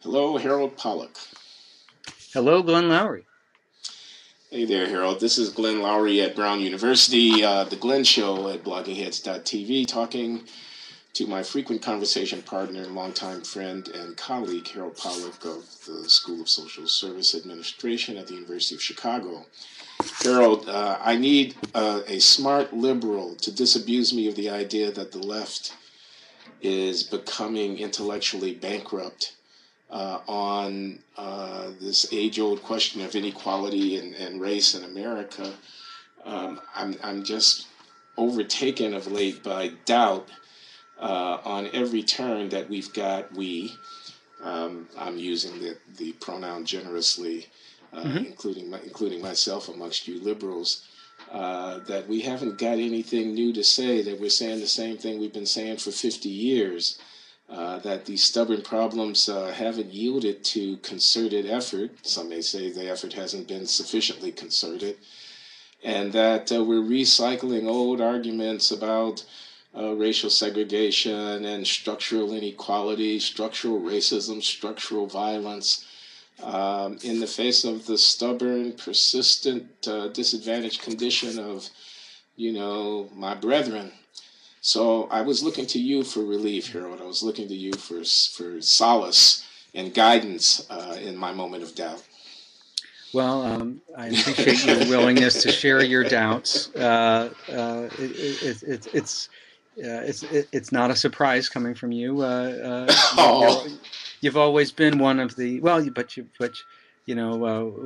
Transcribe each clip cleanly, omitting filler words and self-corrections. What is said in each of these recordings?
Hello, Harold Pollack. Hello, Glenn Loury. Hey there, Harold. This is Glenn Loury at Brown University, The Glenn Show at bloggingheads.tv, talking to my frequent conversation partner and longtime friend and colleague, Harold Pollack of the School of Social Service Administration at the University of Chicago. Harold, I need a smart liberal to disabuse me of the idea that the left is becoming intellectually bankrupt on this age-old question of inequality and race in America. I'm just overtaken of late by doubt on every turn that we've got. I'm using the pronoun generously, including myself amongst you liberals. That we haven't got anything new to say, that we're saying the same thing we've been saying for 50 years, that these stubborn problems haven't yielded to concerted effort. Some may say the effort hasn't been sufficiently concerted, and that we're recycling old arguments about racial segregation and structural inequality, structural racism, structural violence, in the face of the stubborn, persistent, disadvantaged condition of, my brethren. So I was looking to you for relief, Harold. I was looking to you for solace and guidance in my moment of doubt. Well, I appreciate your willingness to share your doubts. It's not a surprise coming from you. You've always been one of the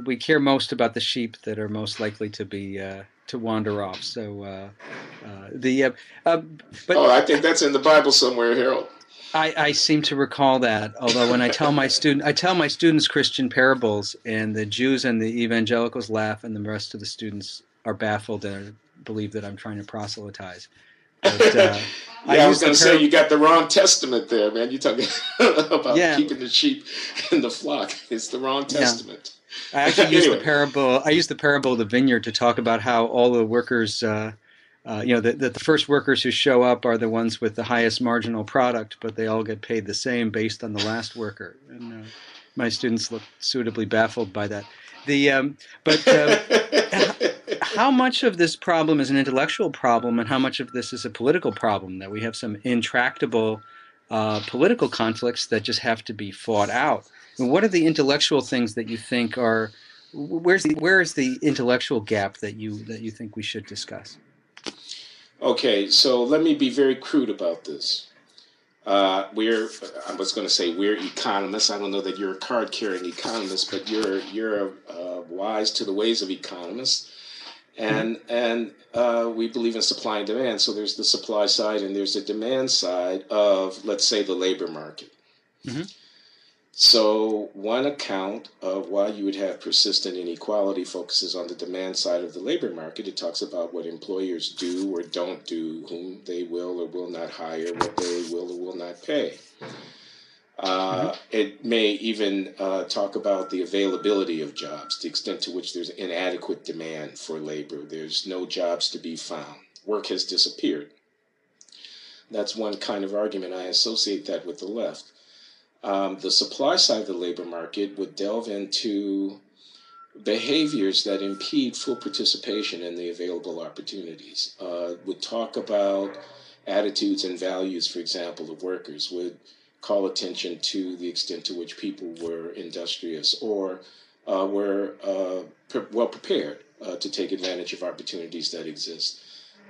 we care most about the sheep that are most likely to wander off. So I think that's in the Bible somewhere, Harold. I seem to recall that. Although when I tell my students Christian parables, and the Jews and the evangelicals laugh, and the rest of the students are baffled and believe that I'm trying to proselytize. But, I was going to say you got the wrong testament there, man. You're talking about keeping the sheep in the flock. It's the wrong testament. I actually used the parable. I used the parable of the vineyard to talk about how all the workers, that the first workers who show up are the ones with the highest marginal product, but they all get paid the same based on the last worker. And my students look suitably baffled by that. How much of this problem is an intellectual problem, and how much of this is a political problem, that we have some intractable political conflicts that just have to be fought out? And what are the intellectual things that you think are? Where is the intellectual gap that you think we should discuss? Okay, so let me be very crude about this. I was going to say we're economists. I don't know that you're a card-carrying economist, but you're wise to the ways of economists. And we believe in supply and demand. So there's the supply side and there's the demand side of, let's say, the labor market. Mm-hmm. So one account of why you would have persistent inequality focuses on the demand side of the labor market. It talks about what employers do or don't do, whom they will or will not hire, what they will or will not pay. It may even talk about the availability of jobs, the extent to which there's inadequate demand for labor. There's no jobs to be found. Work has disappeared. That's one kind of argument. I associate that with the left. The supply side of the labor market would delve into behaviors that impede full participation in the available opportunities. Would talk about attitudes and values, for example, of workers. Would call attention to the extent to which people were industrious or were well prepared to take advantage of opportunities that exist.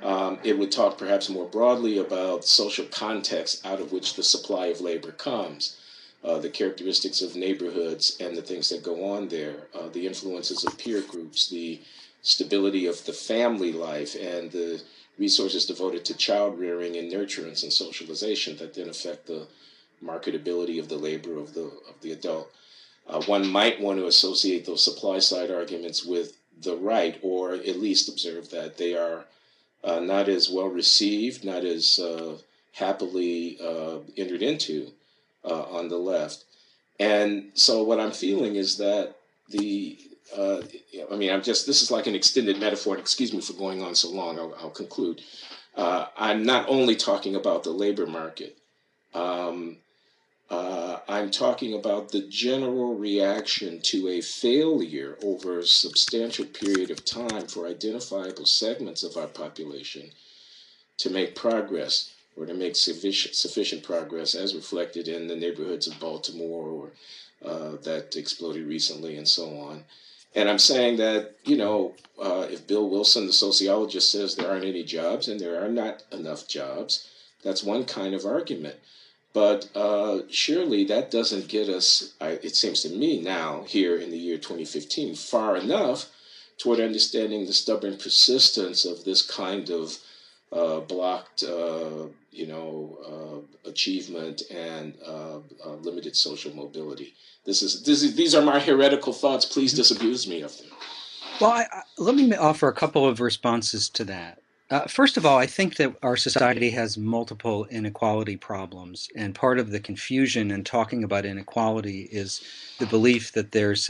It would talk perhaps more broadly about social context out of which the supply of labor comes, the characteristics of neighborhoods and the things that go on there, the influences of peer groups, the stability of the family life, and the resources devoted to child rearing and nurturance and socialization that then affect the marketability of the labor of the adult. One might want to associate those supply side arguments with the right, or at least observe that they are not as well received, not as happily entered into on the left. And so what I'm feeling is that this is like an extended metaphor, and excuse me for going on so long, I'll conclude. I'm not only talking about the labor market. I'm talking about the general reaction to a failure over a substantial period of time for identifiable segments of our population to make progress or to make sufficient progress as reflected in the neighborhoods of Baltimore or that exploded recently and so on. And I'm saying that, if Bill Wilson, the sociologist, says there aren't any jobs and there are not enough jobs, that's one kind of argument. But surely that doesn't get us, it seems to me now, here in the year 2015, far enough toward understanding the stubborn persistence of this kind of blocked, achievement and limited social mobility. These are my heretical thoughts. Please disabuse me of them. Well, let me offer a couple of responses to that. First of all, I think that our society has multiple inequality problems, and part of the confusion in talking about inequality is the belief that there's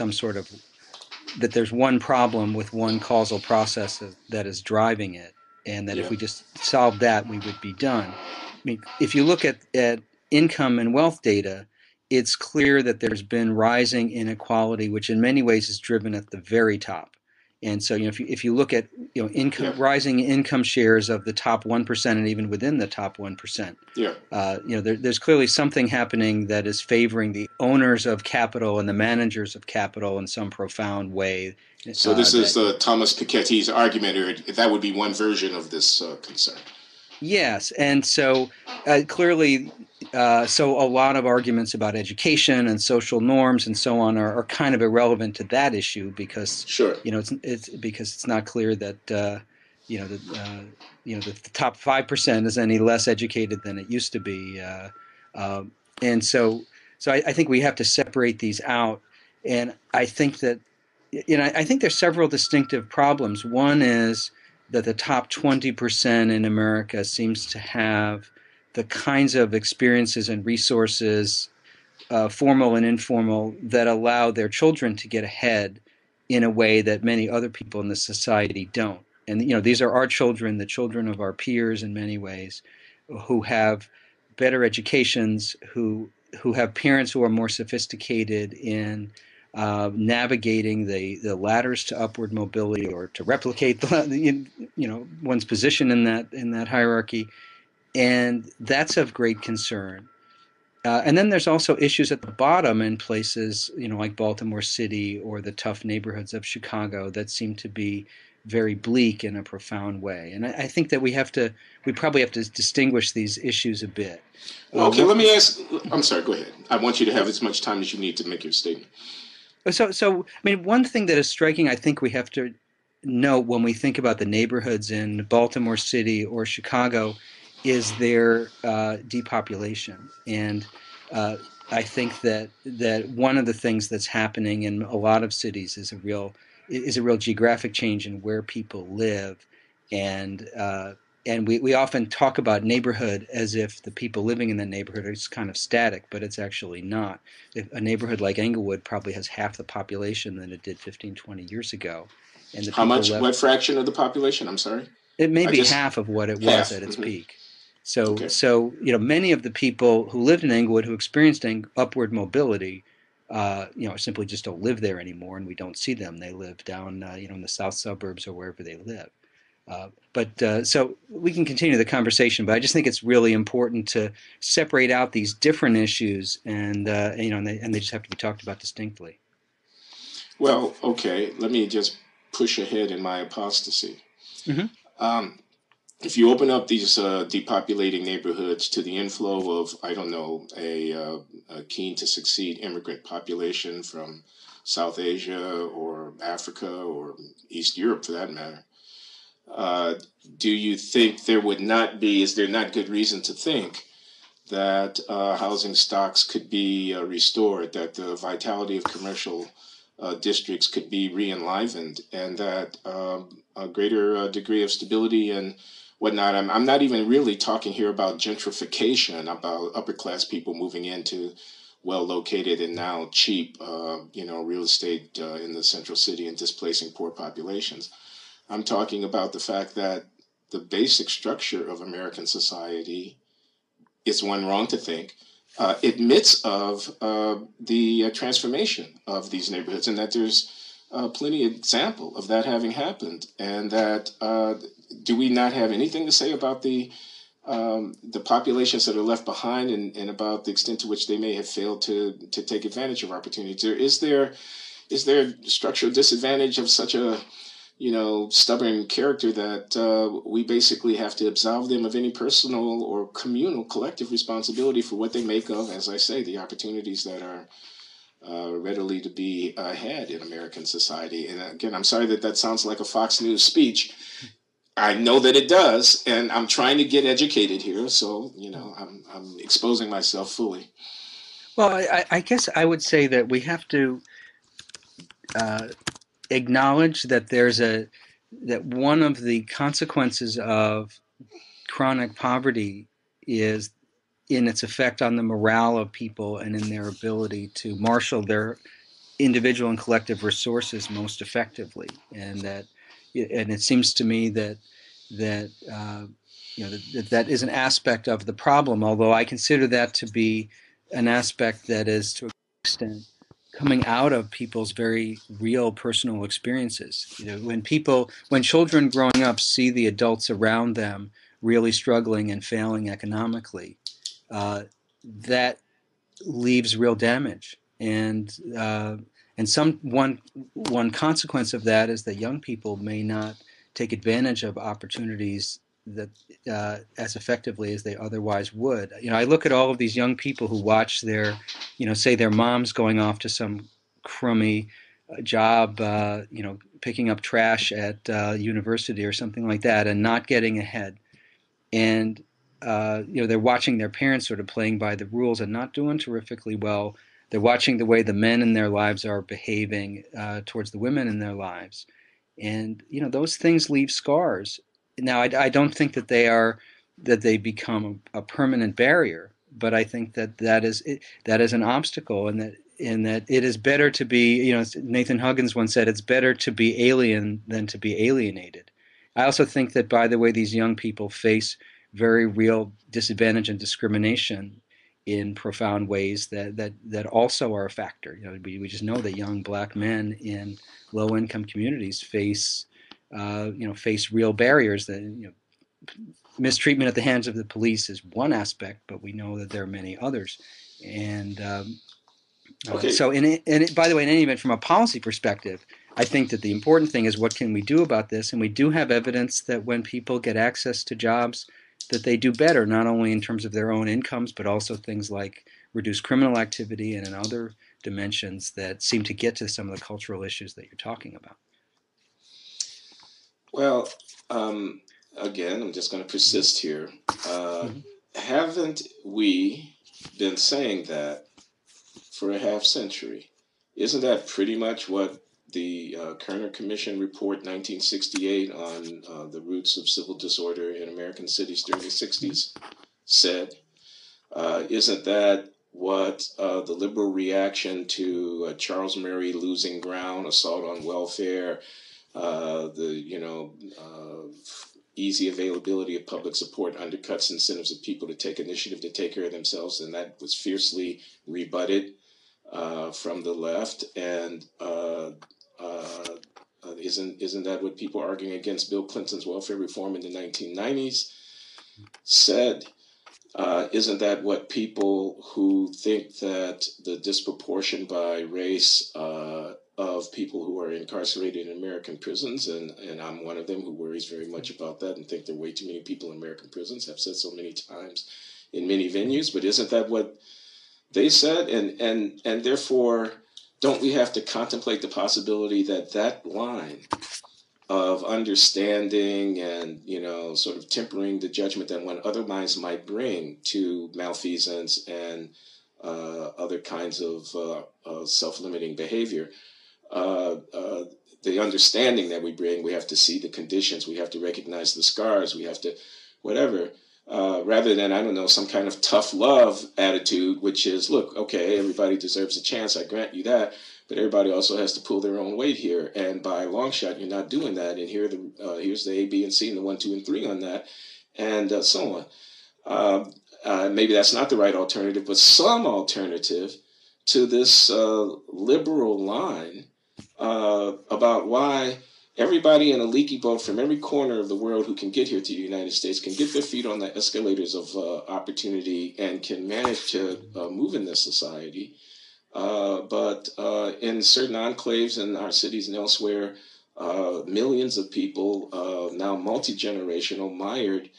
one problem with one causal process that is driving it, and that if Yeah. we just solved that, we would be done. I mean, if you look at income and wealth data, it's clear that there's been rising inequality, which in many ways is driven at the very top. And so, if you look at Yeah. rising income shares of the top 1% and even within the top 1%, Yeah. there's clearly something happening that is favoring the owners of capital and the managers of capital in some profound way. So this is Thomas Piketty's argument, or that would be one version of this concern. Yes, and so clearly, so a lot of arguments about education and social norms and so on are kind of irrelevant to that issue because Sure. it's because it's not clear that the top 5% is any less educated than it used to be, and so I think we have to separate these out, and I think that I think there's several distinctive problems. One is that the top 20% in America seems to have the kinds of experiences and resources, formal and informal, that allow their children to get ahead in a way that many other people in the society don't. And these are our children, the children of our peers in many ways, who have better educations, who have parents who are more sophisticated in navigating the ladders to upward mobility or to replicate one's position in that hierarchy, and that's of great concern. And then there's also issues at the bottom in places like Baltimore City or the tough neighborhoods of Chicago that seem to be very bleak in a profound way. And I think that we probably have to distinguish these issues a bit. Well, okay, let me ask. I'm sorry. Go ahead. I want you to have as much time as you need to make your statement. So, I mean, one thing that is striking, I think we have to note when we think about the neighborhoods in Baltimore City or Chicago is their depopulation. And I think that one of the things that's happening in a lot of cities is a real geographic change in where people live. And we often talk about neighborhood as if the people living in the neighborhood are just kind of static, but it's actually not. A neighborhood like Englewood probably has half the population than it did 15, 20 years ago. And How much? What fraction of the population? I'm sorry. It may be half of what it was at its peak. So, Okay. So many of the people who lived in Englewood who experienced upward mobility, simply just don't live there anymore, and we don't see them. They live down, in the south suburbs or wherever they live. So we can continue the conversation, but I just think it's really important to separate out these different issues, and they just have to be talked about distinctly. Well, okay. Let me just push ahead in my apostasy. Mm-hmm. If you open up these depopulating neighborhoods to the inflow of, I don't know, a keen to succeed immigrant population from South Asia or Africa or East Europe for that matter, do you think is there not good reason to think that housing stocks could be restored, that the vitality of commercial districts could be re-enlivened, and that a greater degree of stability and whatnot? I'm not even really talking here about gentrification, about upper class people moving into well-located and now cheap, real estate in the central city and displacing poor populations. I'm talking about the fact that the basic structure of American society, it's one wrong to think, admits of the transformation of these neighborhoods, and that there's plenty of example of that having happened, and that do we not have anything to say about the populations that are left behind, and about the extent to which they may have failed to take advantage of opportunities? Is there structural disadvantage of such a stubborn character that we basically have to absolve them of any personal or communal collective responsibility for what they make of, as I say, the opportunities that are readily to be had in American society? And again, I'm sorry that sounds like a Fox News speech. I know that it does, and I'm trying to get educated here, so I'm exposing myself fully. Well, I guess I would say that we have to acknowledge that that one of the consequences of chronic poverty is in its effect on the morale of people and in their ability to marshal their individual and collective resources most effectively, and it seems to me that that is an aspect of the problem. Although I consider that to be an aspect that is, to a great extent, coming out of people's very real personal experiences. When children growing up see the adults around them really struggling and failing economically, that leaves real damage. And one consequence of that is that young people may not take advantage of opportunities that as effectively as they otherwise would. I look at all of these young people who watch say their moms going off to some crummy job, picking up trash at university or something like that, and not getting ahead. And they're watching their parents sort of playing by the rules and not doing terrifically well. They're watching the way the men in their lives are behaving towards the women in their lives, and those things leave scars. Now, I don't think that they become a permanent barrier, but I think that is an obstacle, and that it is better to be. Nathan Huggins once said, "It's better to be alien than to be alienated." I also think that, by the way, these young people face very real disadvantage and discrimination in profound ways that also are a factor. We just know that young black men in low-income communities face real barriers. That mistreatment at the hands of the police is one aspect, but we know that there are many others. And Okay. So, by the way, in any event, from a policy perspective, I think that the important thing is, what can we do about this? And we do have evidence that when people get access to jobs, that they do better, not only in terms of their own incomes, but also things like reduced criminal activity and in other dimensions that seem to get to some of the cultural issues that you're talking about. Well, again, I'm just going to persist here. Haven't we been saying that for a half century? Isn't that pretty much what the Kerner Commission report 1968 on the roots of civil disorder in American cities during the 60s said? Isn't that what the liberal reaction to Charles Murray losing ground, assault on welfare, easy availability of public support undercuts incentives of people to take initiative to take care of themselves, and that was fiercely rebutted from the left? And isn't that what people arguing against Bill Clinton's welfare reform in the 1990s said? Isn't that what people who think that the disproportion by race of people who are incarcerated in American prisons, and I'm one of them who worries very much about that and think there are way too many people in American prisons, have said so many times in many venues, but isn't that what they said? And therefore, don't we have to contemplate the possibility that line of understanding and, sort of tempering the judgment that one otherwise might bring to malfeasance and other kinds of self-limiting behavior, the understanding that we bring, we have to see the conditions, we have to recognize the scars, we have to whatever, rather than, I don't know, some kind of tough love attitude, which is, look, okay, everybody deserves a chance, I grant you that, but everybody also has to pull their own weight here, and by a long shot, you're not doing that, and here's the A, B, and C, and the 1, 2, and 3 on that, and so on. maybe that's not the right alternative, but some alternative to this liberal line about why everybody in a leaky boat from every corner of the world who can get here to the United States can get their feet on the escalators of opportunity and can manage to move in this society. But in certain enclaves in our cities and elsewhere, millions of people, now multi-generational, mired.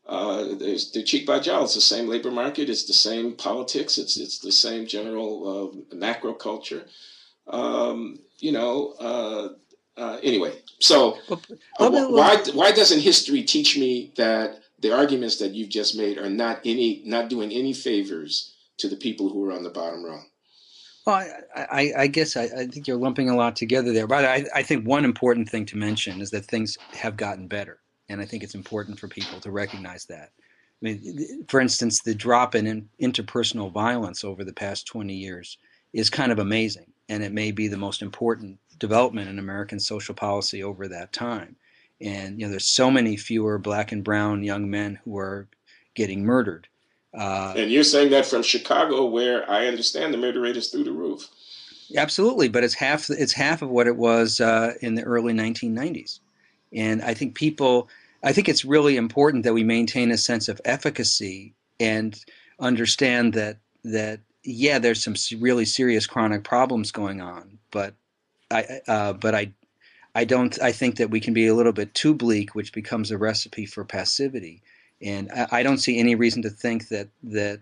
They're cheek by jowl. It's the same labor market. It's the same politics. It's the same general macro culture. Anyway, so why doesn't history teach me that the arguments that you've just made are not doing any favors to the people who are on the bottom rung? Well, I guess I think you're lumping a lot together there. But I think one important thing to mention is that things have gotten better. And I think it's important for people to recognize that. I mean, for instance, the drop in interpersonal violence over the past 20 years is kind of amazing. And it may be the most important development in American social policy over that time. And, there's so many fewer black and brown young men who are getting murdered. And you're saying that from Chicago, where I understand the murder rate is through the roof. Absolutely, but it's half of what it was in the early 1990s. And I think it's really important that we maintain a sense of efficacy and understand that there's some really serious chronic problems going on, but I think that we can be a little bit too bleak, which becomes a recipe for passivity. And I don't see any reason to think that the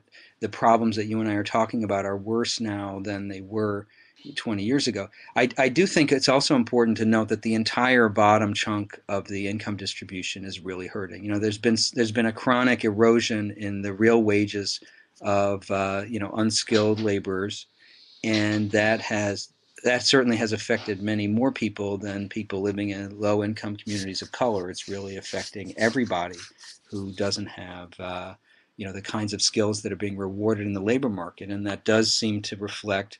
problems that you and I are talking about are worse now than they were 20 years ago. I do think it's also important to note that the entire bottom chunk of the income distribution is really hurting. There's been a chronic erosion in the real wages of unskilled laborers, and that certainly has affected many more people than people living in low income communities of color. It's really affecting everybody who doesn't have the kinds of skills that are being rewarded in the labor market, and that does seem to reflect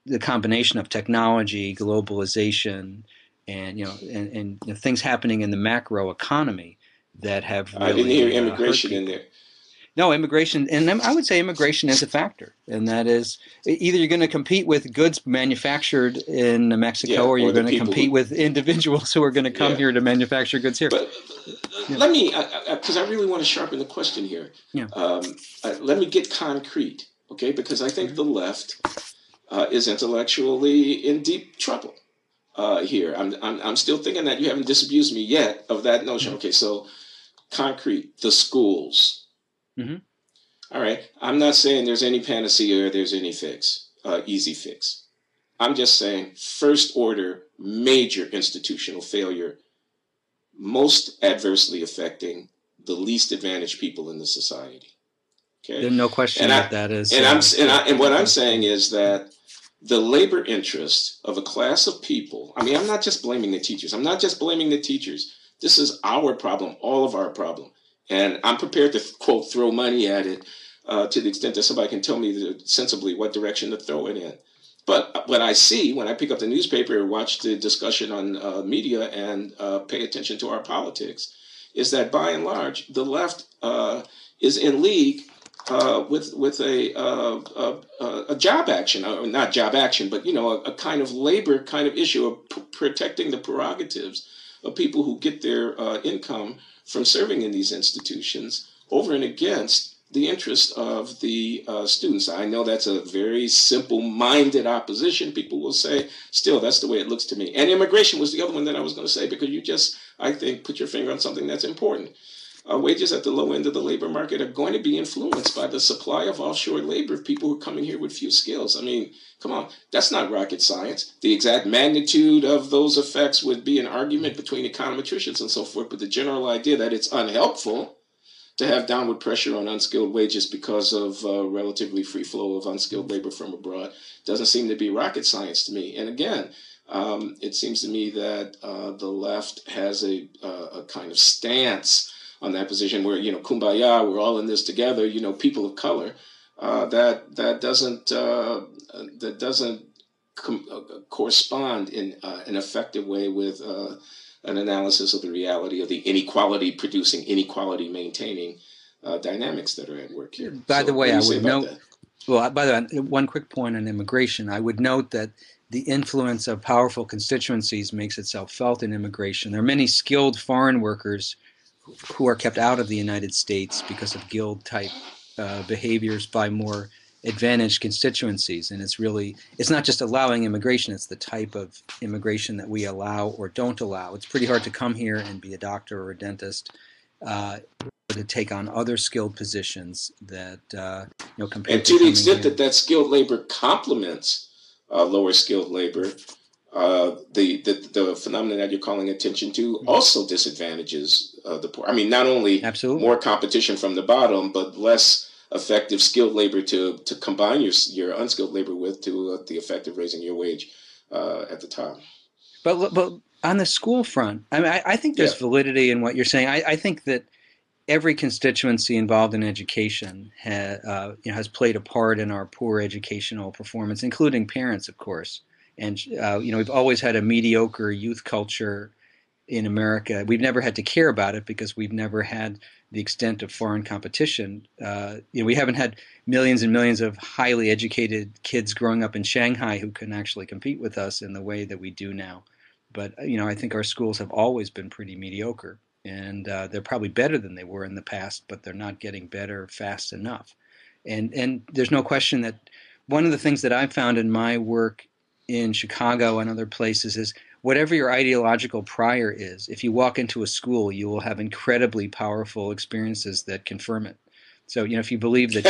the combination of technology, globalization, and things happening in the macro economy that have really I didn't hear immigration in there. No, immigration, and I would say immigration is a factor, and that is either you're going to compete with goods manufactured in Mexico, or you're going to compete with individuals who are going to come here to manufacture goods here. But let me, because I really want to sharpen the question here. Let me get concrete, okay? Because I think the left is intellectually in deep trouble here. I'm still thinking that you haven't disabused me yet of that notion. Okay, so concrete, the schools. Mm-hmm. All right. I'm not saying there's any panacea or there's any easy fix. I'm just saying first order, major institutional failure, most adversely affecting the least advantaged people in the society. Okay. There's no question that is. And what I'm saying is that the labor interest of a class of people. I mean, I'm not just blaming the teachers. This is our problem, all of our problem. And I'm prepared to, quote, throw money at it to the extent that somebody can tell me sensibly what direction to throw it in. But what I see when I pick up the newspaper or watch the discussion on media and pay attention to our politics is that by and large, the left is in league with a job action, or not job action, but, a kind of labor kind of issue of protecting the prerogatives of people who get their income from serving in these institutions over and against the interest of the students. I know that's a very simple-minded opposition. People will say, still, that's the way it looks to me. And immigration was the other one that I was going to say, because you just, I think, put your finger on something that's important. Wages at the low end of the labor market are going to be influenced by the supply of offshore labor of people who are coming here with few skills. I mean, come on, that's not rocket science. The exact magnitude of those effects would be an argument between econometricians and so forth, but the general idea that it's unhelpful to have downward pressure on unskilled wages because of relatively free flow of unskilled labor from abroad doesn't seem to be rocket science to me. And again, it seems to me that the left has a kind of stance on that position where, kumbaya, we're all in this together, people of color, that doesn't correspond in an effective way with an analysis of the reality of the inequality producing, inequality maintaining dynamics that are at work here. By the So, what way, do I you say would about note, that? well, by the way, one quick point on immigration. I would note that the influence of powerful constituencies makes itself felt in immigration. There are many skilled foreign workers who are kept out of the United States because of guild-type behaviors by more advantaged constituencies. And it's not just allowing immigration, it's the type of immigration that we allow or don't allow. It's pretty hard to come here and be a doctor or a dentist, or to take on other skilled positions that, And compared to to the coming extent here. that that skilled labor complements lower skilled labor, the phenomenon that you're calling attention to also disadvantages the poor. I mean, not only Absolutely. more competition from the bottom, but less effective skilled labor to combine your unskilled labor with to the effect of raising your wage at the top. But on the school front, I mean, I think Yeah. there's validity in what you're saying. I think that every constituency involved in education has played a part in our poor educational performance, including parents, of course. And we've always had a mediocre youth culture in America. We've never had to care about it because we've never had the extent of foreign competition. We haven't had millions and millions of highly educated kids growing up in Shanghai who can actually compete with us in the way that we do now. But I think our schools have always been pretty mediocre, and they're probably better than they were in the past, but they're not getting better fast enough. And there's no question that one of the things that I've found in my work in Chicago and other places is whatever your ideological prior is, if you walk into a school, you will have incredibly powerful experiences that confirm it. So, if you believe that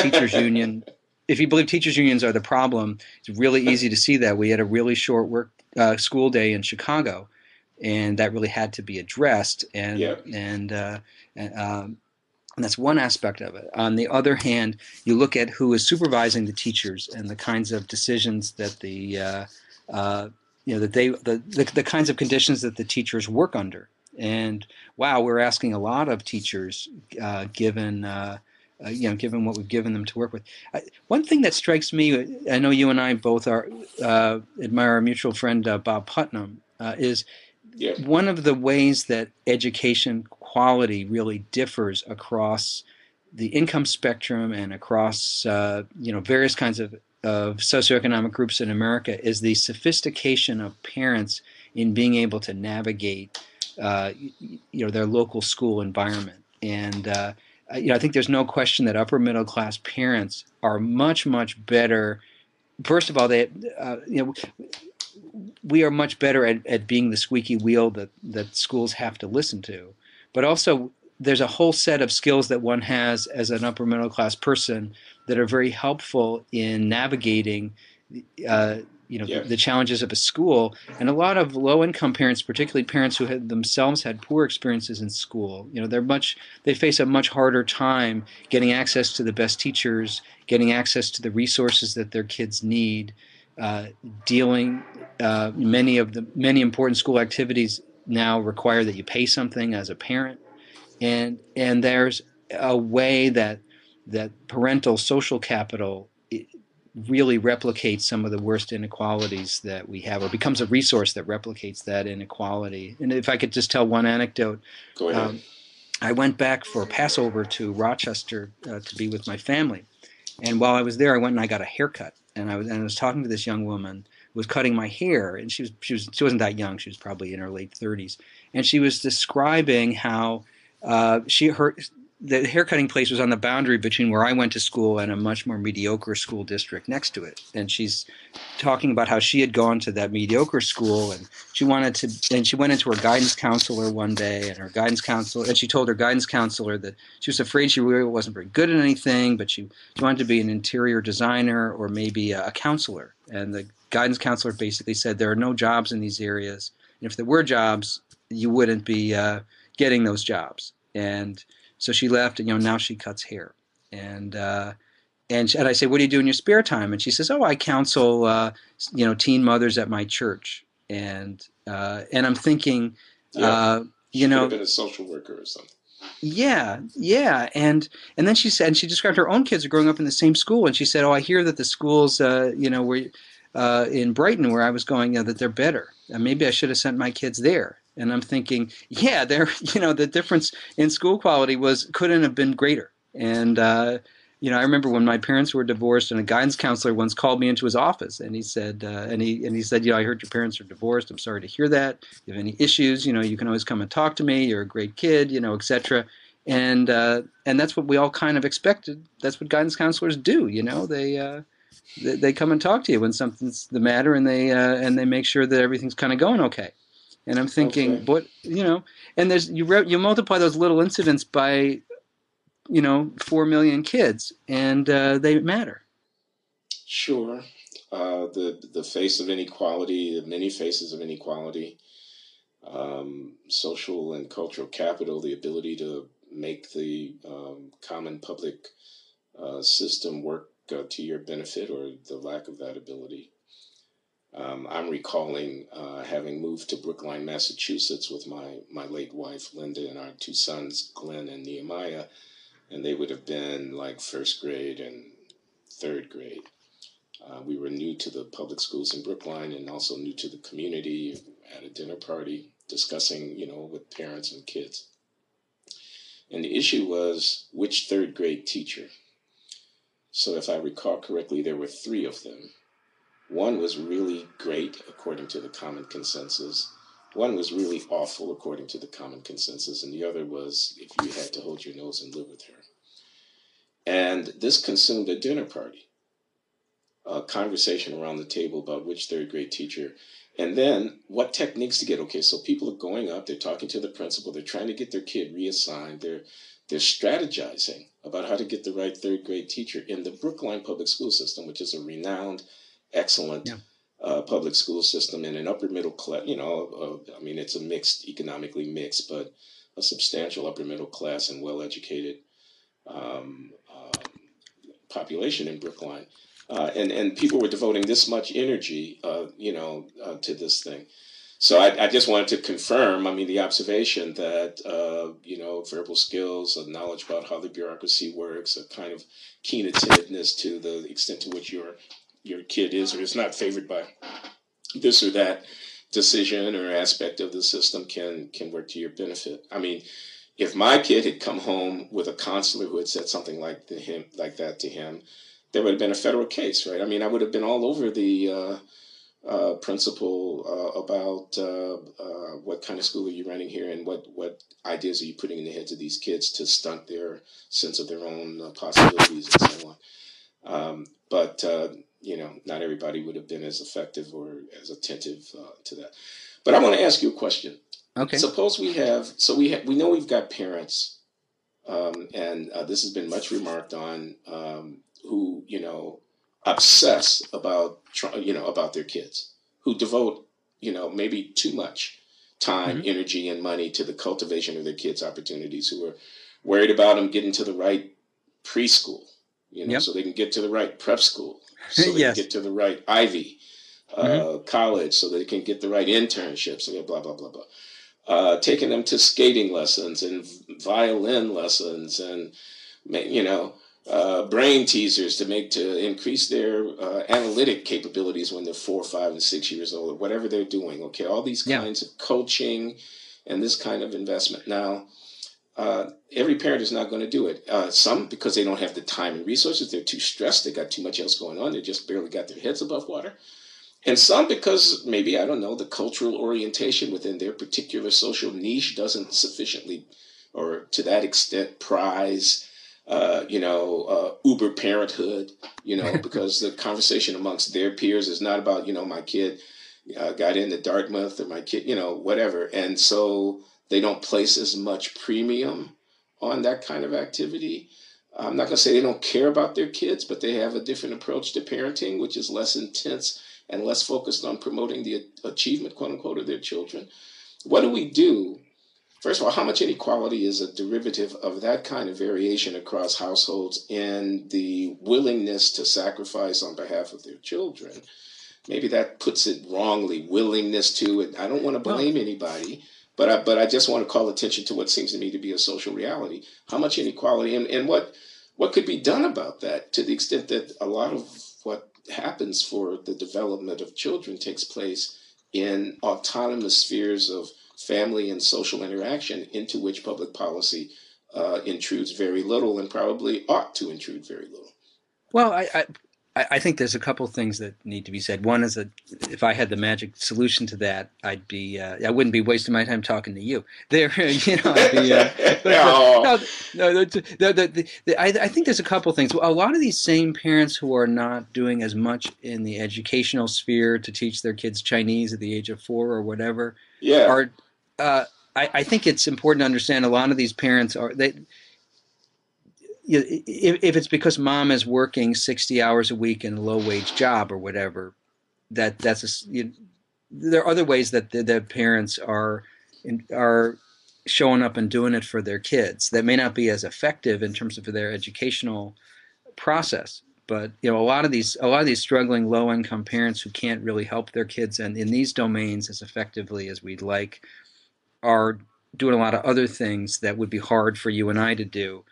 if you believe teachers unions are the problem, it's really easy to see that. We had a really short school day in Chicago, and that really had to be addressed. Yeah. And that's one aspect of it. On the other hand, you look at who is supervising the teachers and the kinds of decisions that the kinds of conditions that the teachers work under. And wow, we're asking a lot of teachers, given what we've given them to work with. One thing that strikes me, I know you and I both admire our mutual friend Bob Putnam, is Yeah. one of the ways that education quality really differs across the income spectrum and across various kinds of socioeconomic groups in America is the sophistication of parents in being able to navigate their local school environment. And I think there's no question that upper middle class parents are much, much better. First of all, we are much better at being the squeaky wheel that schools have to listen to. But also, there's a whole set of skills that one has as an upper middle class person that are very helpful in navigating the challenges of a school. And a lot of low income parents, particularly parents who themselves had poor experiences in school, they face a much harder time getting access to the best teachers, getting access to the resources that their kids need. Many important school activities now require that you pay something as a parent, and there's a way that parental social capital really replicates some of the worst inequalities that we have, or becomes a resource that replicates that inequality. And if I could just tell one anecdote, Go ahead. I went back for Passover to Rochester to be with my family. And while I was there, I went and I got a haircut. And I was talking to this young woman who was cutting my hair, and she wasn't that young. She was probably in her late 30s, and she was describing how the haircutting place was on the boundary between where I went to school and a much more mediocre school district next to it. And she's talking about how she had gone to that mediocre school, and she went into her guidance counselor one day, and she told her guidance counselor that she was afraid she really wasn't very good at anything, but she wanted to be an interior designer or maybe a counselor. And the guidance counselor basically said there are no jobs in these areas, and if there were jobs, you wouldn't be getting those jobs. And so she left, and now she cuts hair. And I say, what do you do in your spare time? And she says, oh, I counsel teen mothers at my church. And I'm thinking, She could have been a social worker or something. Yeah. And then she said, and she described her own kids are growing up in the same school, and she said, oh, I hear that the schools were in Brighton where I was going, that they're better. Maybe I should have sent my kids there. And I'm thinking, the difference in school quality couldn't have been greater. And I remember when my parents were divorced, and a guidance counselor once called me into his office, and he said, I heard your parents are divorced. I'm sorry to hear that. If you have any issues, you can always come and talk to me. You're a great kid, etc. And that's what we all kind of expected. That's what guidance counselors do. They come and talk to you when something's the matter, and they make sure that everything's kind of going okay. And I'm thinking, Okay. and you multiply those little incidents by 4 million kids, and they matter. Sure. The face of inequality, the many faces of inequality, social and cultural capital, the ability to make the common public system work to your benefit, or the lack of that ability. I'm recalling having moved to Brookline, Massachusetts with my late wife, Linda, and our two sons, Glenn and Nehemiah, and they would have been like first grade and third grade. We were new to the public schools in Brookline and also new to the community at a dinner party discussing, with parents and kids. And the issue was which third grade teacher. So if I recall correctly, there were three of them. One was really great, according to the common consensus. One was really awful, according to the common consensus. And the other was if you had to hold your nose and live with her. And this consumed a dinner party, a conversation around the table about which third grade teacher. And then what techniques to get. Okay, so people are going up, they're talking to the principal, they're trying to get their kid reassigned, they're strategizing about how to get the right third grade teacher in the Brookline public school system, which is a renowned, excellent public school system in an upper middle class, it's a economically mixed, but a substantial upper middle class and well-educated population in Brookline. And people were devoting this much energy, to this thing. So I just wanted to confirm, the observation that, verbal skills, a knowledge about how the bureaucracy works, a kind of keen attentiveness to the extent to which your kid is or is not favored by this or that decision or aspect of the system can work to your benefit. If my kid had come home with a counselor who had said something like that to him, there would have been a federal case, right? I would have been all over the principal about what kind of school are you running here and what ideas are you putting in the heads of these kids to stunt their sense of their own possibilities and so on. But not everybody would have been as effective or as attentive to that. But I want to ask you a question. Okay. Suppose we know we've got parents, and this has been much remarked on, who obsess about their kids, who devote maybe too much time, energy, and money to the cultivation of their kids' opportunities, who are worried about them getting to the right preschool, so they can get to the right prep school, so they can get to the right Ivy college, so they can get the right internships, so blah, blah, blah, blah. Taking them to skating lessons and violin lessons and, brain teasers to increase their analytic capabilities when they're 4, 5, and 6 years old, or whatever they're doing. Okay, all these kinds of coaching and this kind of investment. Now, every parent is not going to do it. Some because they don't have the time and resources. They're too stressed. They got too much else going on. They just barely got their heads above water. And some because maybe, I don't know, the cultural orientation within their particular social niche doesn't sufficiently or to that extent prize uber parenthood, because the conversation amongst their peers is not about, my kid got into Dartmouth or my kid, whatever. And so they don't place as much premium on that kind of activity. I'm not going to say they don't care about their kids, but they have a different approach to parenting, which is less intense and less focused on promoting the achievement, quote unquote, of their children. What do we do? First of all, how much inequality is a derivative of that kind of variation across households in the willingness to sacrifice on behalf of their children? Maybe that puts it wrongly, willingness to, and I don't want to blame anybody, but I just want to call attention to what seems to me to be a social reality. How much inequality and what could be done about that, to the extent that a lot of what happens for the development of children takes place in autonomous spheres of family and social interaction into which public policy intrudes very little and probably ought to intrude very little. Well, I think there's a couple things that need to be said. One is that if I had the magic solution to that, I wouldn't be wasting my time talking to you. There, I'd be. Oh. I think there's a couple things. A lot of these same parents who are not doing as much in the educational sphere to teach their kids Chinese at the age of 4 or whatever, Yeah. are. I think it's important to understand a lot of these parents are they. If it's because mom is working 60 hours a week in a low wage job or whatever, there are other ways that the parents are showing up and doing it for their kids that may not be as effective in terms of their educational process. But a lot of these struggling low income parents who can't really help their kids and in these domains as effectively as we'd like are doing a lot of other things that would be hard for you and I to do.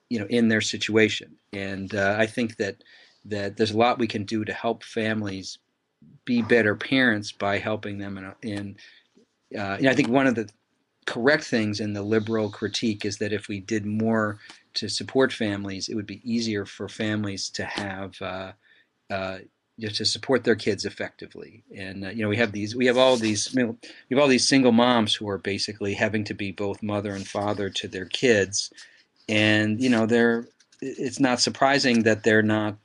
In their situation. And I think that there's a lot we can do to help families be better parents by helping them I think one of the correct things in the liberal critique is that if we did more to support families, it would be easier for families to have to support their kids effectively. And we have all these single moms who are basically having to be both mother and father to their kids. And it's not surprising that they're not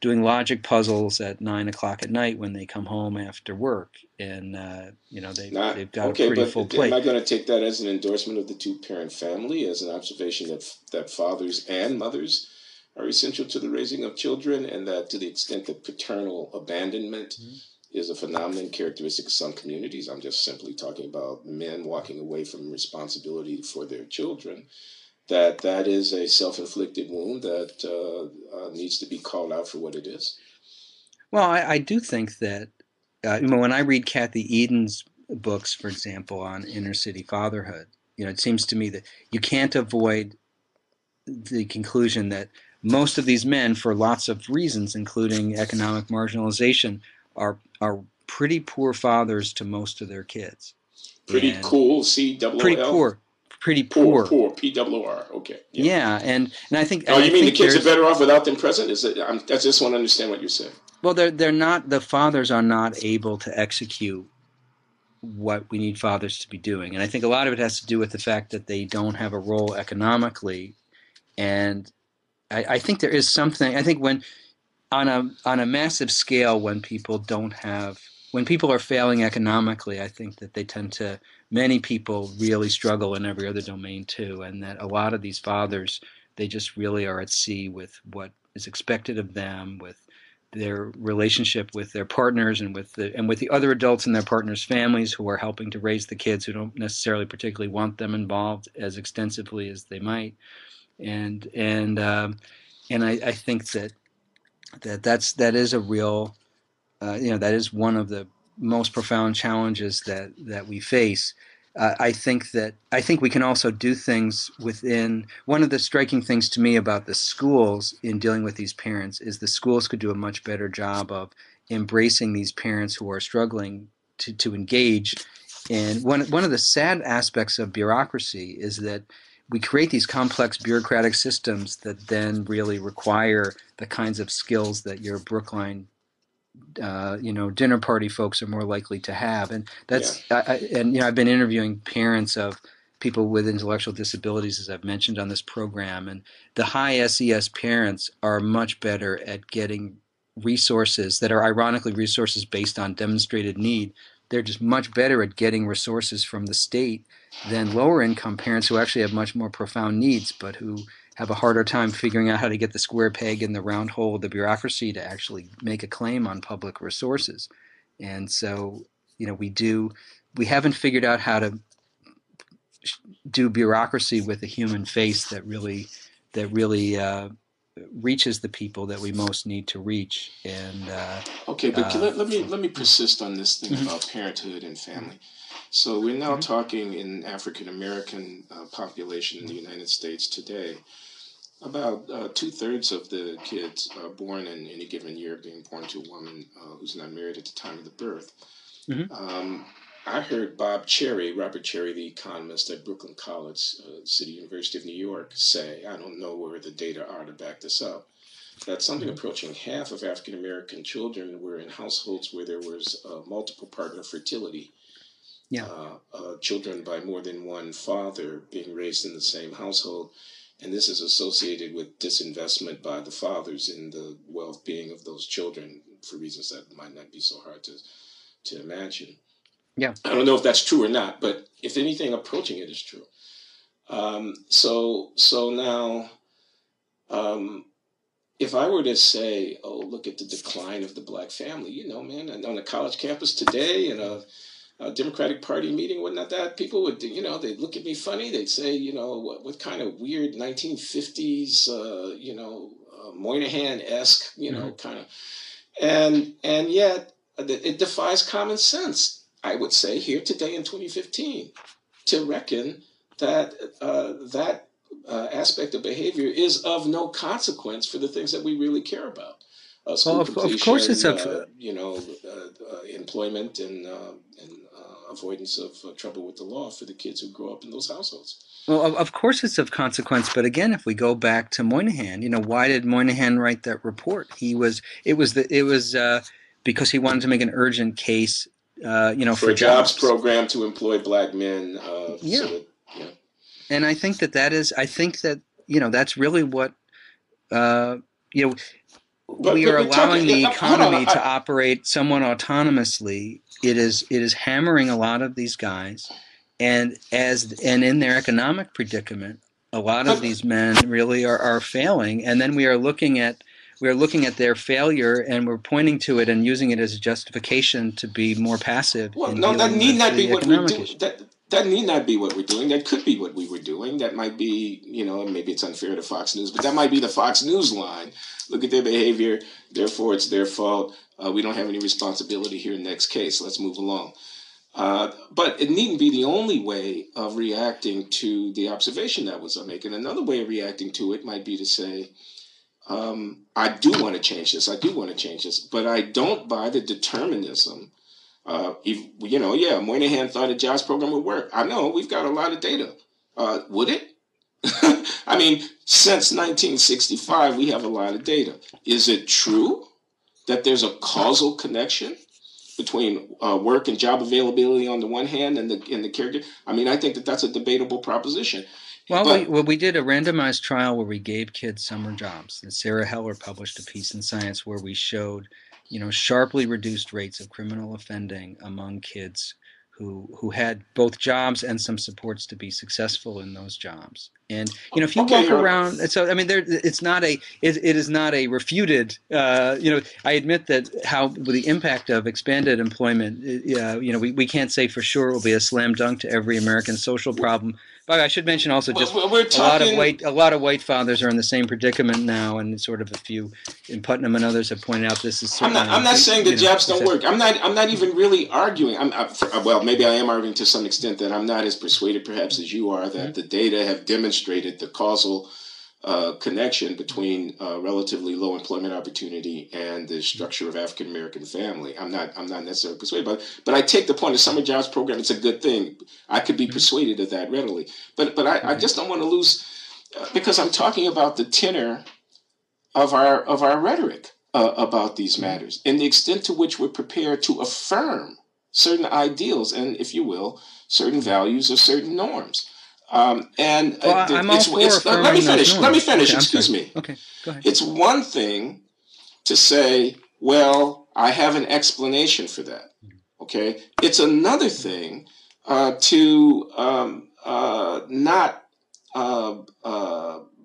doing logic puzzles at 9 o'clock at night when they come home after work, and they've got Okay, a pretty but full am plate. I going to take that as an endorsement of the two-parent family, as an observation that fathers and mothers are essential to the raising of children, and that to the extent that paternal abandonment is a phenomenon characteristic of some communities, I'm just simply talking about men walking away from responsibility for their children, that is a self-inflicted wound that needs to be called out for what it is. Well, I do think that when I read Kathy Eden's books, for example, on inner city fatherhood, it seems to me that you can't avoid the conclusion that most of these men, for lots of reasons, including economic marginalization, are pretty poor fathers to most of their kids. Pretty cool, C-double-O-L? Pretty poor. Pretty Poor, poor. P-double-O-R. Okay. Yeah, and I think. Oh, you mean the kids are there's better off without them present? I just want to understand what you're saying. Well, they're not. The fathers are not able to execute what we need fathers to be doing, and I think a lot of it has to do with the fact that they don't have a role economically. And I think there is something. I think when on a massive scale, when people are failing economically, I think that many people really struggle in every other domain too, and that a lot of these fathers, they just really are at sea with what is expected of them, with their relationship with their partners and with the other adults in their partners' families who are helping to raise the kids, who don't necessarily particularly want them involved as extensively as they might. And I think that is a real that is one of the most profound challenges that we face. I think we can also do things within. One of the striking things to me about the schools in dealing with these parents is the schools could do a much better job of embracing these parents who are struggling to engage. And one of the sad aspects of bureaucracy is that we create these complex bureaucratic systems that then really require the kinds of skills that your Brookline dinner party folks are more likely to have. And that's I've been interviewing parents of people with intellectual disabilities, as I've mentioned on this program, and the high SES parents are much better at getting resources that are ironically resources based on demonstrated need. They're just much better at getting resources from the state than lower income parents who actually have much more profound needs, but who have a harder time figuring out how to get the square peg in the round hole of the bureaucracy to actually make a claim on public resources. And so, we haven't figured out how to do bureaucracy with a human face that really reaches the people that we most need to reach. And okay, but let me persist on this thing about parenthood and family. So we're now talking in African American population in the United States today. About 2/3 of the kids born in any given year being born to a woman who's not married at the time of the birth. I heard Robert Cherry, the economist at Brooklyn College, City University of New York, say, I don't know where the data are to back this up, that something approaching half of African American children were in households where there was multiple partner fertility. Yeah. Children by more than one father being raised in the same household. And this is associated with disinvestment by the fathers in the well-being of those children for reasons that might not be so hard to imagine. Yeah. I don't know if that's true or not, but if anything approaching it is true. So now, if I were to say, oh, look at the decline of the black family, man, on a college campus today in a Democratic Party meeting, whatnot, that people would, they'd look at me funny. They'd say, what kind of weird 1950s, Moynihan-esque, kind of, and yet it defies common sense, I would say, here today in 2015, to reckon that that aspect of behavior is of no consequence for the things that we really care about. School completion, of course it's employment and avoidance of trouble with the law for the kids who grow up in those households. Well, of course it's of consequence, but again, if we go back to Moynihan, why did Moynihan write that report? It was because he wanted to make an urgent case, for a jobs program to employ black men. And I think that's really what we are allowing the economy to operate somewhat autonomously. It is hammering a lot of these guys, and in their economic predicament, a lot of these men really are failing. And then we are looking at their failure, and we're pointing to it and using it as a justification to be more passive. Well, no, that need not be what we're doing. That need not be what we're doing. That could be what we were doing. That might be, maybe it's unfair to Fox News, but that might be the Fox News line. Look at their behavior, therefore it's their fault. We don't have any responsibility here. Next case, let's move along. But it needn't be the only way of reacting to the observation that was making. Another way of reacting to it might be to say, I do want to change this, but I don't buy the determinism. Moynihan thought a jobs program would work. I know, we've got a lot of data. Would it? I mean, since 1965, we have a lot of data. Is it true that there's a causal connection between work and job availability on the one hand and the caregiver? I mean, I think that's a debatable proposition. Well, we did a randomized trial where we gave kids summer jobs. And Sarah Heller published a piece in Science where we showed, sharply reduced rates of criminal offending among kids who had both jobs and some supports to be successful in those jobs. And if you walk around, so I mean, it is not a refuted. I admit that the impact of expanded employment, we can't say for sure it will be a slam dunk to every American social problem. But I should mention also just a lot of white fathers are in the same predicament now, and sort of a few in Putnam and others have pointed out this is. I'm not saying that jobs don't work. I'm not even really arguing. Maybe I am arguing to some extent that I'm not as persuaded perhaps as you are that the data have demonstrated the causal connection between relatively low employment opportunity and the structure of African American family. I'm not necessarily persuaded, but I take the point. The summer jobs program, it's a good thing. I could be persuaded of that readily, but I just don't want to lose because I'm talking about the tenor of our rhetoric about these matters and the extent to which we're prepared to affirm certain ideals and, if you will, certain values or certain norms. I'm all for let me finish. Okay, excuse me. Okay, go ahead. It's one thing to say, well, I have an explanation for that. Okay. It's another thing to not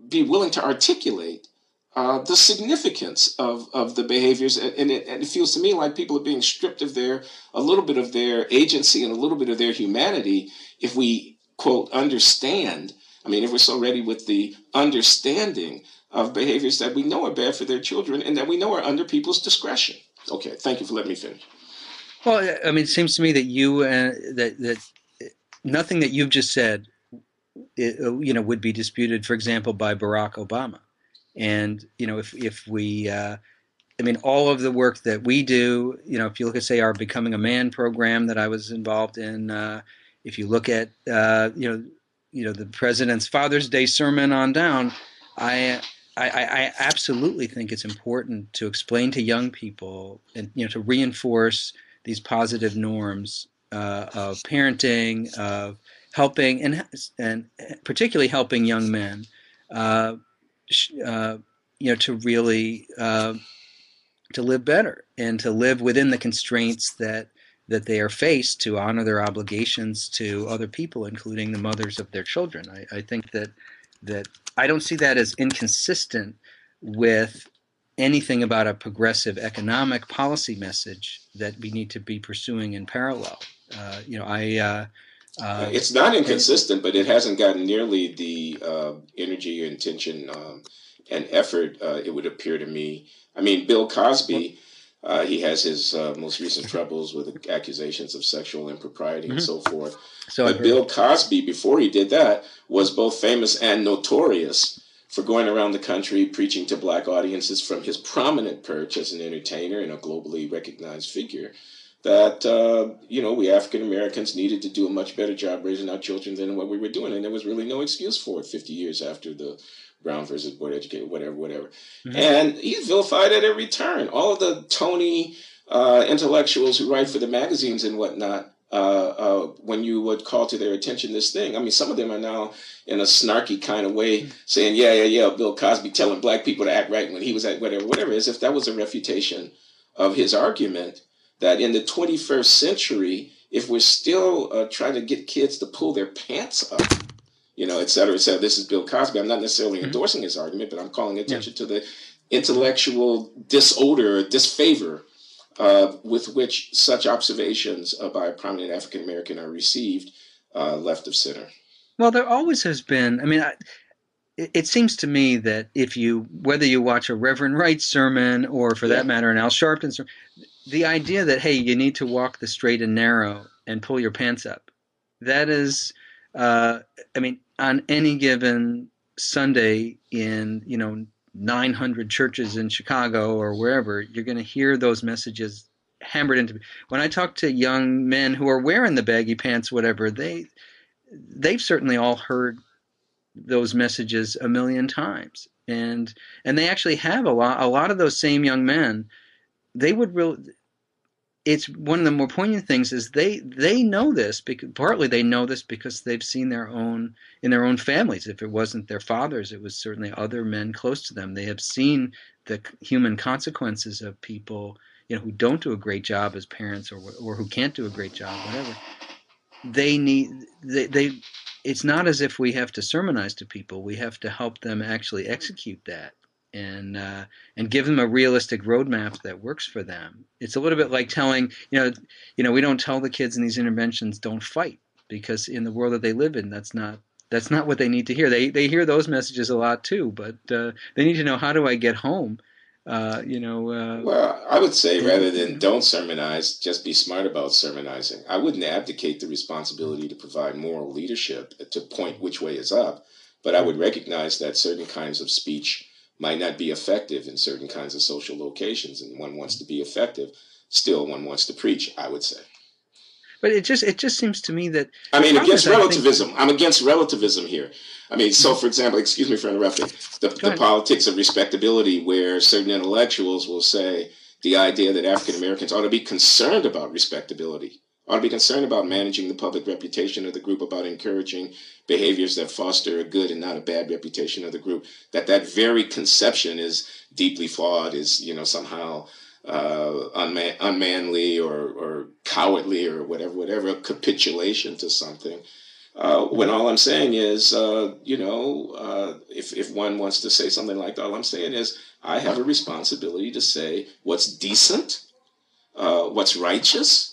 be willing to articulate the significance of the behaviors, and it feels to me like people are being stripped of a little bit of their agency and a little bit of their humanity if we quote understand. I mean, if we're so ready with the understanding of behaviors that we know are bad for their children and that we know are under people's discretion. Okay, thank you for letting me finish. Well, I mean, it seems to me that that nothing that you've just said, would be disputed, for example, by Barack Obama. And if we I mean, all of the work that we do, if you look at, say, our Becoming a Man program that I was involved in, if you look at, the president's Father's Day sermon on down, I absolutely think it's important to explain to young people and, to reinforce these positive norms of parenting, of helping, and particularly helping young men, to really to live better and to live within the constraints that they are faced, to honor their obligations to other people, including the mothers of their children. I think that I don't see that as inconsistent with anything about a progressive economic policy message that we need to be pursuing in parallel. It's not inconsistent, but it hasn't gotten nearly the energy or intention and effort, it would appear to me. I mean, Bill Cosby, he has his most recent troubles with accusations of sexual impropriety and so forth. But Bill Cosby, before he did that, was both famous and notorious for going around the country preaching to black audiences from his prominent perch as an entertainer and a globally recognized figure that, we African Americans needed to do a much better job raising our children than what we were doing. And there was really no excuse for it 50 years after the Brown versus Board educated, whatever. Mm-hmm. And he's vilified at every turn. All of the Tony intellectuals who write for the magazines and whatnot, when you would call to their attention this thing, I mean, some of them are now in a snarky kind of way saying, yeah, Bill Cosby telling black people to act right when he was at whatever, as if that was a refutation of his argument that in the 21st century, if we're still trying to get kids to pull their pants up, et cetera, et cetera. This is Bill Cosby. I'm not necessarily endorsing his argument, but I'm calling attention to the intellectual disodor or disfavor with which such observations by a prominent African American are received left of center. Well, there always has been. I mean, it seems to me that whether you watch a Reverend Wright sermon or, for that matter, an Al Sharpton sermon, the idea that, hey, you need to walk the straight and narrow and pull your pants up, that is, on any given Sunday in, 900 churches in Chicago or wherever, you're going to hear those messages hammered into me. When I talk to young men who are wearing the baggy pants, whatever, they've certainly all heard those messages a million times. And they actually have a lot of those same young men. It's one of the more poignant things is they know this, because partly they know this because they've seen in their own families. If it wasn't their fathers, it was certainly other men close to them. They have seen the human consequences of people, who don't do a great job as parents or who can't do a great job, whatever. It's not as if we have to sermonize to people. We have to help them actually execute that. And give them a realistic roadmap that works for them. It's a little bit like telling, we don't tell the kids in these interventions don't fight, because in the world that they live in, that's not what they need to hear. They hear those messages a lot too, but they need to know, how do I get home? Well, I would say rather than don't sermonize, just be smart about sermonizing. I wouldn't abdicate the responsibility to provide moral leadership to point which way is up, but I would recognize that certain kinds of speech might not be effective in certain kinds of social locations, and one wants to be effective. Still, one wants to preach, I would say. But it just seems to me that against relativism. I'm against relativism here. So for example, excuse me for interrupting, the politics of respectability, where certain intellectuals will say the idea that African Americans ought to be concerned about respectability, ought to be concerned about managing the public reputation of the group, about encouraging behaviors that foster a good and not a bad reputation of the group, that very conception is deeply flawed, is, somehow unmanly or cowardly or whatever, a capitulation to something. When all I'm saying is, if one wants to say something like that, all I'm saying is I have a responsibility to say what's decent, what's righteous,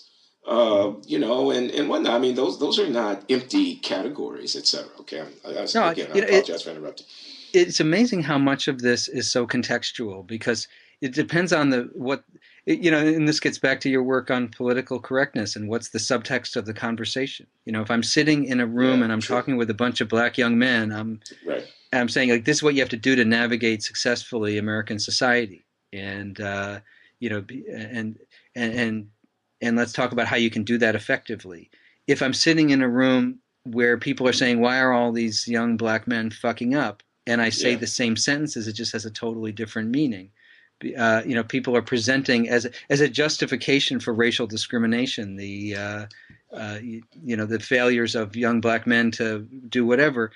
and whatnot. Those are not empty categories, etc. Okay, I apologize for interrupting. It's amazing how much of this is so contextual, because it depends on and this gets back to your work on political correctness and what's the subtext of the conversation. If I'm sitting in a room and I'm talking with a bunch of black young men, I'm saying, like, this is what you have to do to navigate successfully American society. and and and and let's talk about how you can do that effectively. If I'm sitting in a room where people are saying, "Why are all these young black men fucking up?" and I say the same sentences, it just has a totally different meaning. People are presenting as a justification for racial discrimination the failures of young black men to do whatever.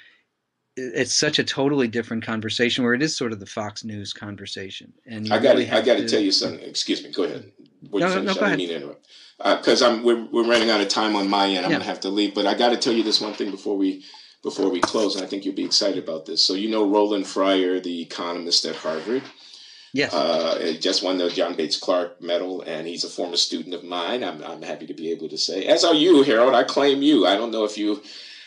It's such a totally different conversation where it is sort of the Fox News conversation, and you really have I got to tell you something. Excuse me. Go ahead. Before you finish, go I didn't ahead. mean to interrupt. Because we're running out of time on my end. I'm gonna have to leave, but I got to tell you this one thing before we close, and I think you'll be excited about this. So Roland Fryer, the economist at Harvard. Yes. Just won the John Bates Clark Medal, and he's a former student of mine. I'm happy to be able to say, as are you, Harold. I claim you. I don't know if you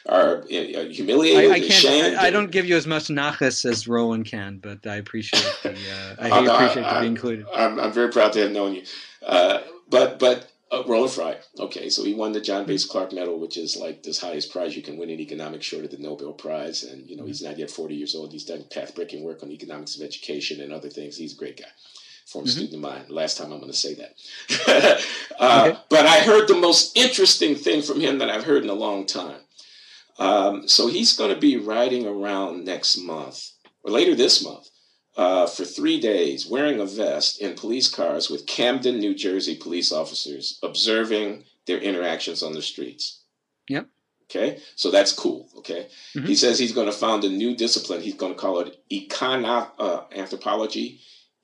are humiliated, ashamed. I don't give you as much nachas as Roland can, but I appreciate the being included. I'm very proud to have known you. But Roland Fryer. Okay, so he won the John Bates Clark Medal, which is like this highest prize you can win in economics, short of the Nobel Prize. And he's not yet 40 years old. He's done path-breaking work on economics of education and other things. He's a great guy. Former student of mine. Last time I'm going to say that. But I heard the most interesting thing from him that I've heard in a long time. So he's going to be riding around next month, or later this month, for 3 days, wearing a vest in police cars with Camden, New Jersey police officers observing their interactions on the streets. Yep. Okay, so that's cool. Okay, he says he's going to found a new discipline. He's going to call it anthropology.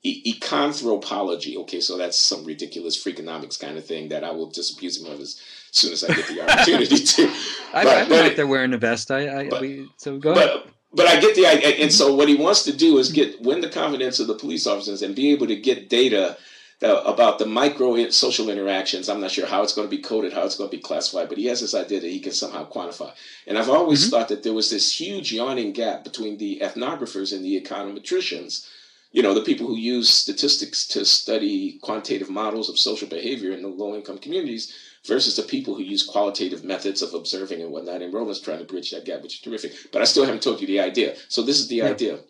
Econthropology. Okay, so that's some ridiculous freakonomics kind of thing that I will disabuse him of as soon as I get the opportunity to. I've been out there wearing a vest. So go ahead. But I get the idea. And so what he wants to do is win the confidence of the police officers and be able to get data about the micro social interactions. I'm not sure how it's going to be coded, how it's going to be classified, but he has this idea that he can somehow quantify. And I've always thought that there was this huge yawning gap between the ethnographers and the econometricians. The people who use statistics to study quantitative models of social behavior in the low-income communities versus the people who use qualitative methods of observing and whatnot. And Roland's trying to bridge that gap, which is terrific. But I still haven't told you the idea. So this is the idea.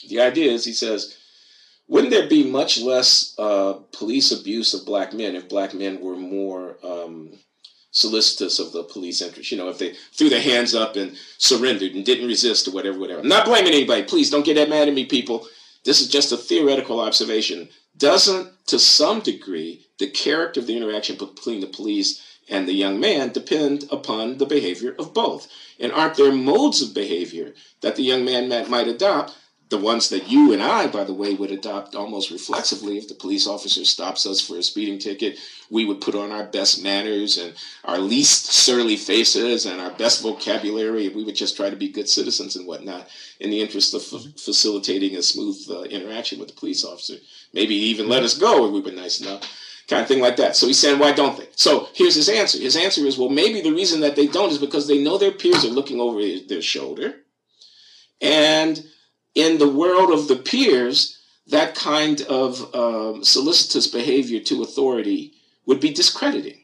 The idea is, he says, wouldn't there be much less police abuse of black men if black men were more solicitous of the police interest? If they threw their hands up and surrendered and didn't resist or whatever. I'm not blaming anybody. Please don't get that mad at me, people. This is just a theoretical observation. Doesn't, to some degree, the character of the interaction between the police and the young man depend upon the behavior of both? And aren't there modes of behavior that the young man might adopt, the ones that you and I, by the way, would adopt almost reflexively? If the police officer stops us for a speeding ticket, we would put on our best manners and our least surly faces and our best vocabulary, and we would just try to be good citizens and whatnot in the interest of facilitating a smooth interaction with the police officer. Maybe even let us go if we were nice enough, kind of thing like that. So he's saying, why don't they? So here's his answer. His answer is, well, maybe the reason that they don't is because they know their peers are looking over their shoulder. And in the world of the peers, that kind of solicitous behavior to authority would be discrediting.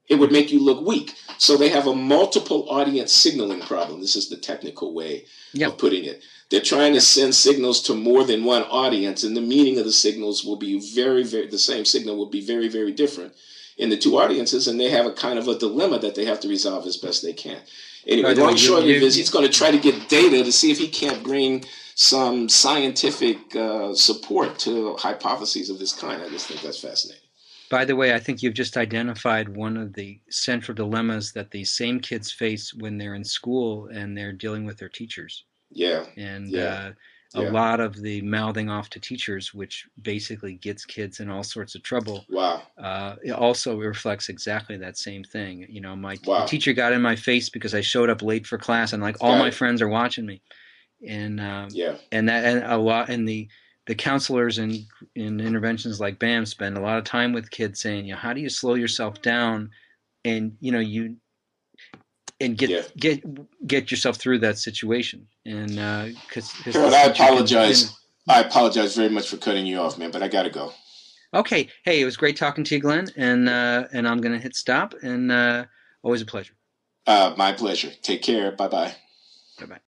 It would make you look weak. So they have a multiple audience signaling problem. This is the technical way of putting it. They're trying to send signals to more than one audience, and the meaning of the signals will be the same signal will be very, very different in the two audiences, and they have a kind of a dilemma that they have to resolve as best they can. Anyway, long and short of it is, he's going to try to get data to see if he can't bring some scientific support to hypotheses of this kind. I just think that's fascinating. By the way, I think you've just identified one of the central dilemmas that these same kids face when they're in school and they're dealing with their teachers. Yeah. And a lot of the mouthing off to teachers, which basically gets kids in all sorts of trouble. Wow. It also reflects exactly that same thing. My teacher got in my face because I showed up late for class, and all my friends are watching me. And the counselors in interventions like BAM spend a lot of time with kids saying, how do you slow yourself down and get yourself through that situation? And Harold, I apologize. I apologize very much for cutting you off, man, but I got to go. Okay. Hey, it was great talking to you, Glenn, and I'm going to hit stop, and always a pleasure. My pleasure. Take care. Bye-bye. Bye-bye.